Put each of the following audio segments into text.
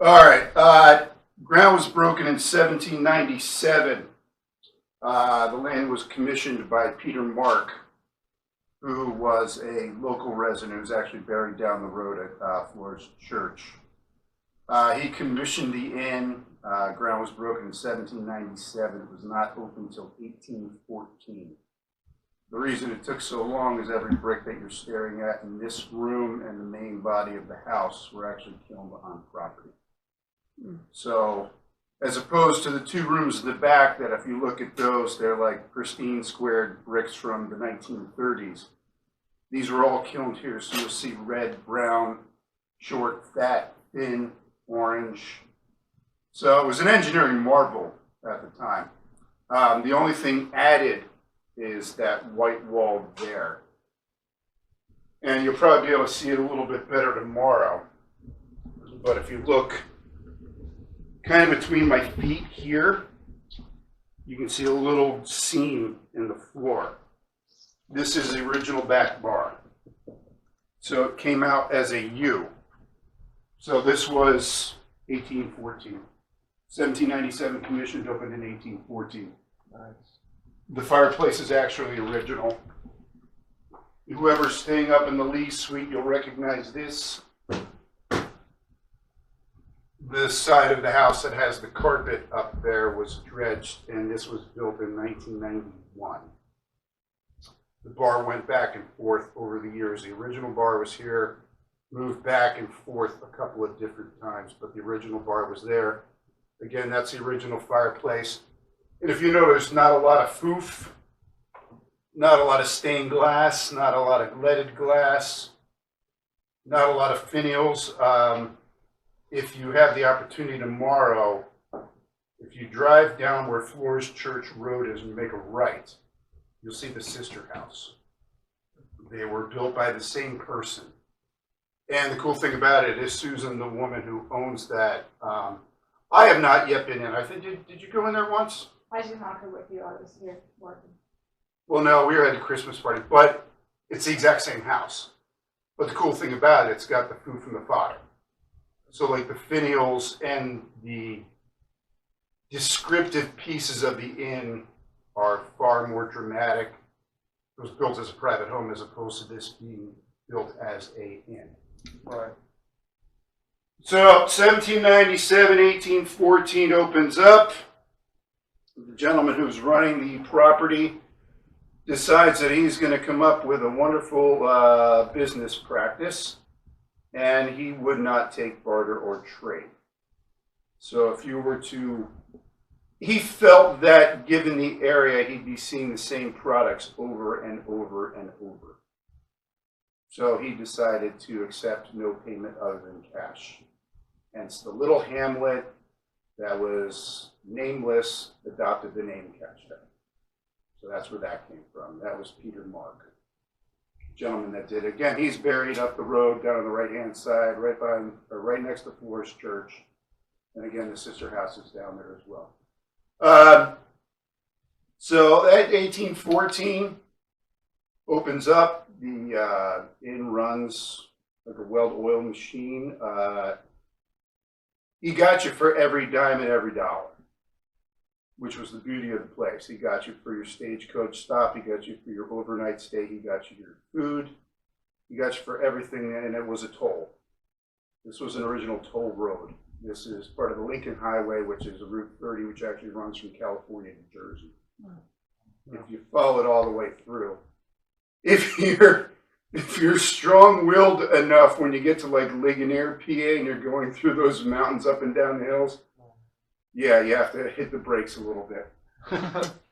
All right. Ground was broken in 1797. The land was commissioned by Peter Mark, who was a local resident who was actually buried down the road at Flores Church. He commissioned the inn. Ground was broken in 1797. It was not open until 1814. The reason it took so long is every brick that you're staring at in this room and the main body of the house were actually kilned on property. So, as opposed to the two rooms in the back that if you look at those, they're like pristine squared bricks from the 1930s. These were all kilned here, so you'll see red, brown, short, fat, thin, orange. So it was an engineering marvel at the time. The only thing added is that white wall there. And you'll probably be able to see it a little bit better tomorrow. But if you look kind of between my feet here, you can see a little seam in the floor. This is the original back bar. So it came out as a U. So this was 1814. 1797 commissioned, opened in 1814. Nice. The fireplace is actually original. Whoever's staying up in the Lee Suite, you'll recognize this. This side of the house that has the carpet up there was dredged, and this was built in 1991. The bar went back and forth over the years. The original bar was here, moved back and forth a couple of different times, but the original bar was there. Again, that's the original fireplace. And if you notice, not a lot of foof, not a lot of stained glass, not a lot of leaded glass, not a lot of finials. If you have the opportunity tomorrow, if you drive down where Flores Church Road is and you make a right, you'll see the sister house. They were built by the same person. And the cool thing about it is Susan, the woman who owns that, I have not yet been in. I think, did you go in there once? I did not go with you. I was here working. Well, no, we were at a Christmas party, but it's the exact same house. But the cool thing about it, it's got the food from the fodder. So like the finials and the descriptive pieces of the inn are far more dramatic. It was built as a private home as opposed to this being built as a inn. Right. So 1797, 1814 opens up. The gentleman who's running the property decides that he's going to come up with a wonderful business practice, and he would not take barter or trade. So if you were to, he felt that given the area, he'd be seeing the same products over and over and over. So he decided to accept no payment other than cash. Hence the little hamlet that was nameless adopted the name Cashtown. So that's where that came from. That was Peter Mark, gentleman that did it. Again, he's buried up the road down on the right-hand side, right behind, or right next to Flores Church. And again, the sister house is down there as well. So at 1814 opens up. The inn runs like a well-oiled machine. He got you for every dime and every dollar, which was the beauty of the place. He got you for your stagecoach stop. He got you for your overnight stay. He got you your food. He got you for everything, and it was a toll. This was an original toll road. This is part of the Lincoln Highway, which is a Route 30, which actually runs from California to Jersey. If you follow it all the way through. If you're strong-willed enough when you get to like Ligonier, PA, and you're going through those mountains up and down the hills, yeah, you have to hit the brakes a little bit.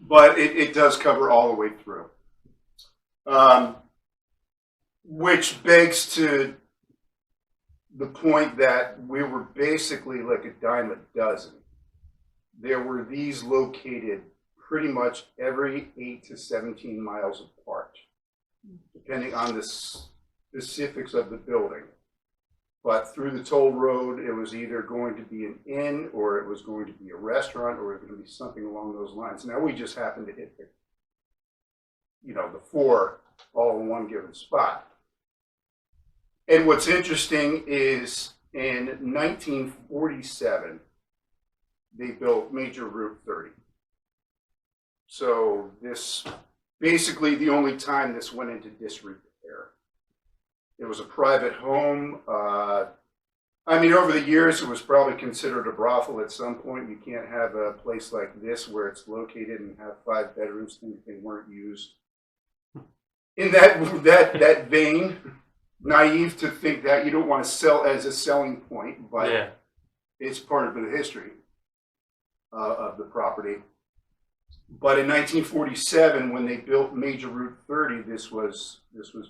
But it does cover all the way through. Which begs to the point that we were basically like a dime a dozen. There were these located pretty much every 8 to 17 miles apart, depending on the specifics of the building. But through the toll road, it was either going to be an inn, or it was going to be a restaurant, or it was going to be something along those lines. Now we just happened to hit the four all in one given spot. And what's interesting is In 1947, they built Major Route 30. So this, basically the only time this went into disrepair. It was a private home. I mean, over the years, it was probably considered a brothel at some point. You can't have a place like this where it's located and have 5 bedrooms and they weren't used. In that vein, naive to think that you don't want to sell as a selling point, but Yeah. it's part of the history of the property. But in 1947, when they built Major Route 30, this was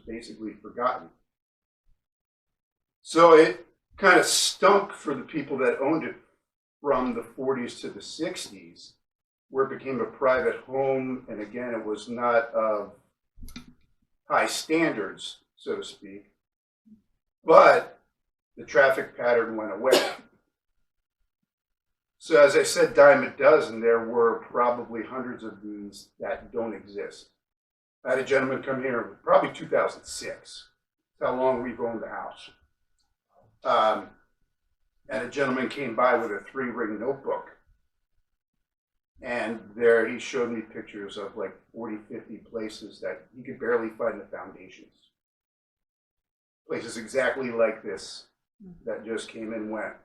basically forgotten. So it kind of stunk for the people that owned it from the 40s to the 60s, where it became a private home, and again, it was not of high standards, so to speak. But the traffic pattern went away. So as I said, dime a dozen, there were probably hundreds of these that don't exist. I had a gentleman come here, probably 2006. That's how long we've owned the house. And a gentleman came by with a 3-ring notebook. And there he showed me pictures of like 40, 50 places that he could barely find the foundations. Places exactly like this that just came and went.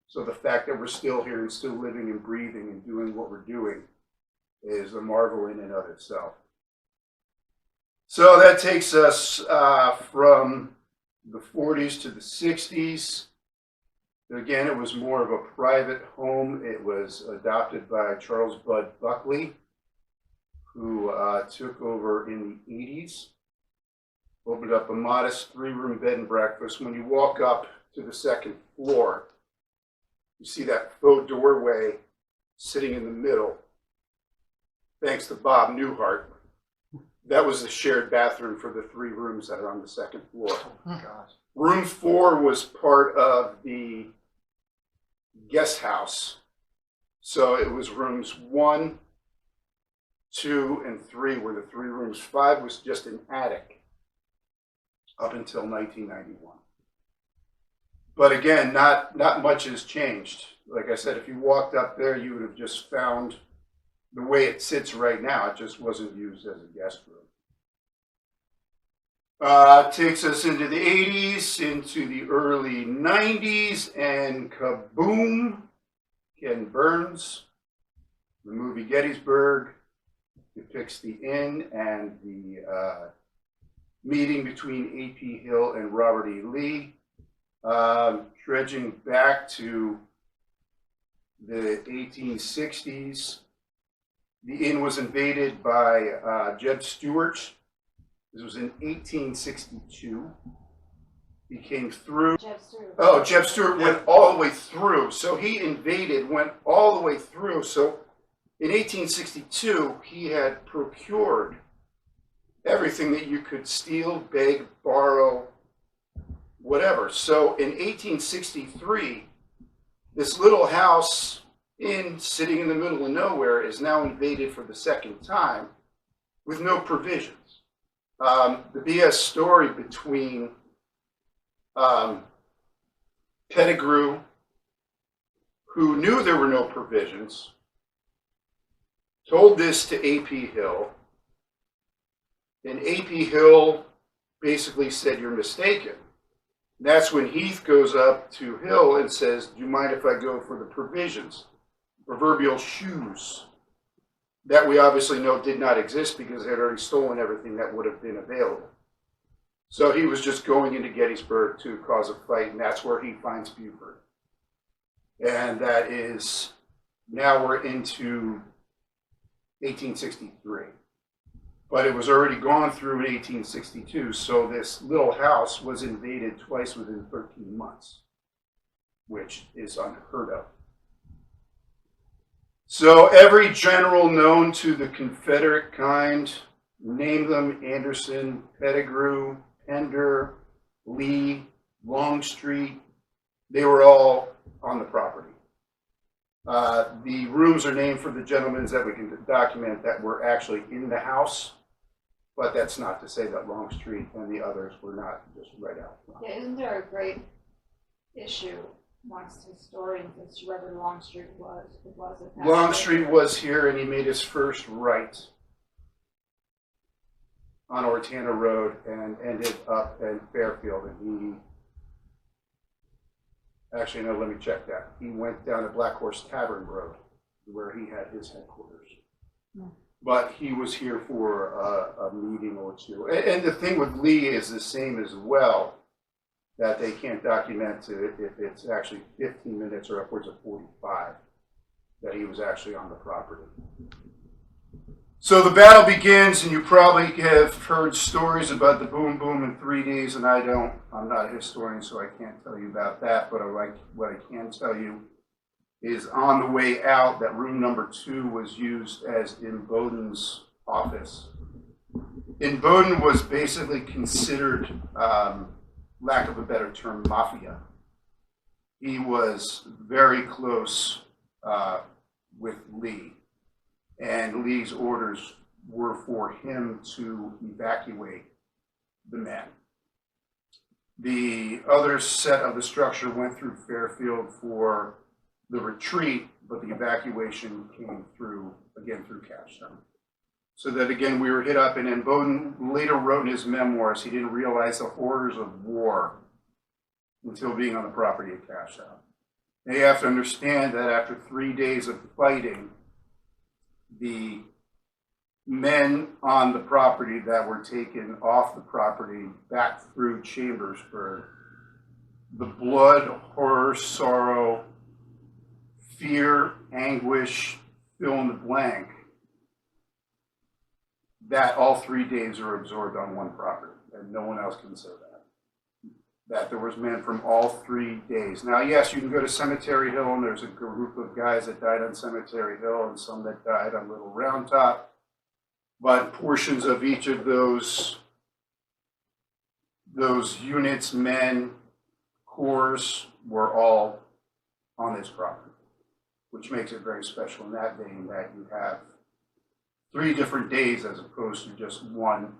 So the fact that we're still here and still living and breathing and doing what we're doing is a marvel in and of itself. So that takes us from the 40s to the 60s. Again, it was more of a private home. It was adopted by Charles Bud Buckley, who took over in the 80s. Opened up a modest 3-room bed and breakfast. When you walk up to the 2nd floor, you see that faux doorway sitting in the middle. Thanks to Bob Newhart. That was the shared bathroom for the 3 rooms that are on the 2nd floor. Oh my gosh. Room 4 was part of the guest house. So it was rooms 1, 2, and 3 were the 3 rooms. 5 was just an attic up until 1991. But again, not much has changed. Like I said, if you walked up there, you would have just found the way it sits right now. It just wasn't used as a guest room. Takes us into the 80s, into the early 90s, and kaboom, Ken Burns. The movie Gettysburg depicts the inn and the meeting between A.P. Hill and Robert E. Lee. Dredging back to the 1860s, the inn was invaded by Jeb Stuart. This was in 1862. He came through. Jeff Stewart. Oh, Jeb Stuart went all the way through. So he invaded, went all the way through. So in 1862, he had procured everything that you could steal, beg, borrow, whatever. So in 1863, this little house sitting in the middle of nowhere is now invaded for the 2nd time with no provisions. The BS story between Pettigrew, who knew there were no provisions, told this to A.P. Hill, and A.P. Hill basically said, "You're mistaken." That's when Heath goes up to Hill and says, "Do you mind if I go for the provisions?" Proverbial shoes that we obviously know did not exist because they had already stolen everything that would have been available. So he was just going into Gettysburg to cause a fight, and that's where he finds Buford. And that is, now we're into 1863. But it was already gone through in 1862, so this little house was invaded twice within 13 months, which is unheard of. So every general known to the Confederate kind, name them: Anderson, Pettigrew, Pender, Lee, Longstreet, they were all on the property. The rooms are named for the gentlemen that we can document that were actually in the house, but that's not to say that Longstreet and the others were not just right out front. Yeah, isn't there a great issue amongst historians as to whether Longstreet was a Longstreet was here, and he made his first right on Ortana Road and ended up in Fairfield. And actually, no, let me check that. He went down to Black Horse Tavern Road, where he had his headquarters. Hmm. But he was here for a meeting or two. And the thing with Lee is the same as well, that they can't document if it's actually 15 minutes or upwards of 45 that he was actually on the property. So the battle begins, and you probably have heard stories about the boom boom in 3 days, and I'm not a historian, so I can't tell you about that, but what I can tell you is on the way out, that room number 2 was used as Imboden's office. Imboden was basically considered, lack of a better term, mafia. He was very close with Lee, and Lee's orders were for him to evacuate the men. The other set of the structure went through Fairfield for the retreat, but the evacuation came through Cashtown. So that again, we were hit up, and Imboden later wrote in his memoirs, he didn't realize the horrors of war until being on the property of Cashtown. Now you have to understand that after 3 days of fighting, the men on the property that were taken off the property back through Chambersburg, the blood, horror, sorrow, fear, anguish, fill in the blank, that all 3 days are absorbed on one property, and no one else can say that. That there was men from all 3 days. Now, yes, you can go to Cemetery Hill, and there's a group of guys that died on Cemetery Hill, and some that died on Little Round Top, but portions of each of those units, men, corps, were all on this property, which makes it very special in that vein that you have 3 different days as opposed to just one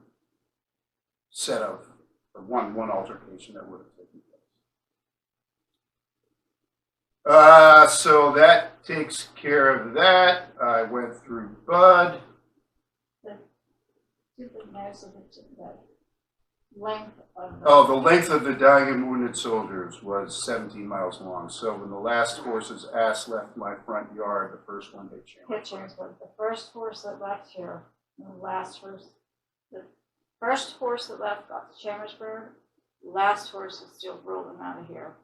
set of, or one altercation that would have taken place. So that takes care of that. I went through Bud. The length of the dying and wounded soldiers was 17 miles long. So when the last horse's ass left my front yard, the first one hit Chambersburg. The first horse that left here, the first horse that left got to Chambersburg, the last horse is still rolling out of here.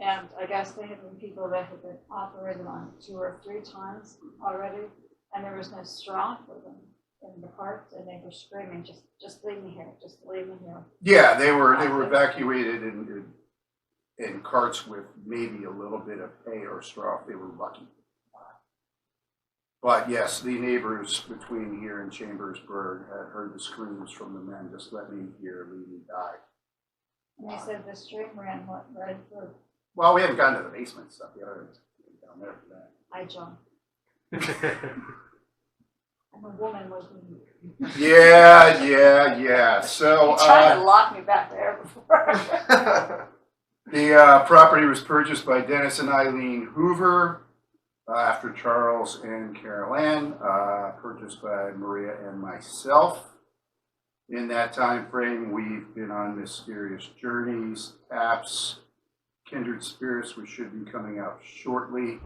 And I guess they had been people that had been operated on 2 or 3 times already, and there was no straw for them in the carts, and they were screaming, just leave me here, just leave me here. Yeah, they were evacuated in carts with maybe a little bit of hay or straw if they were lucky. But yes, the neighbors between here and Chambersburg had heard the screams from the men, just let me here, leave me die. And they said the stream ran right through. Well, we haven't gotten to the basement stuff yet. Down there for that. I jumped. I'm a woman with me. Yeah. So you tried to lock me back there before. The property was purchased by Dennis and Eileen Hoover after Charles and Carol Ann, purchased by Maria and myself. In that time frame, we've been on mysterious journeys, taps, kindred spirits, which should be coming out shortly.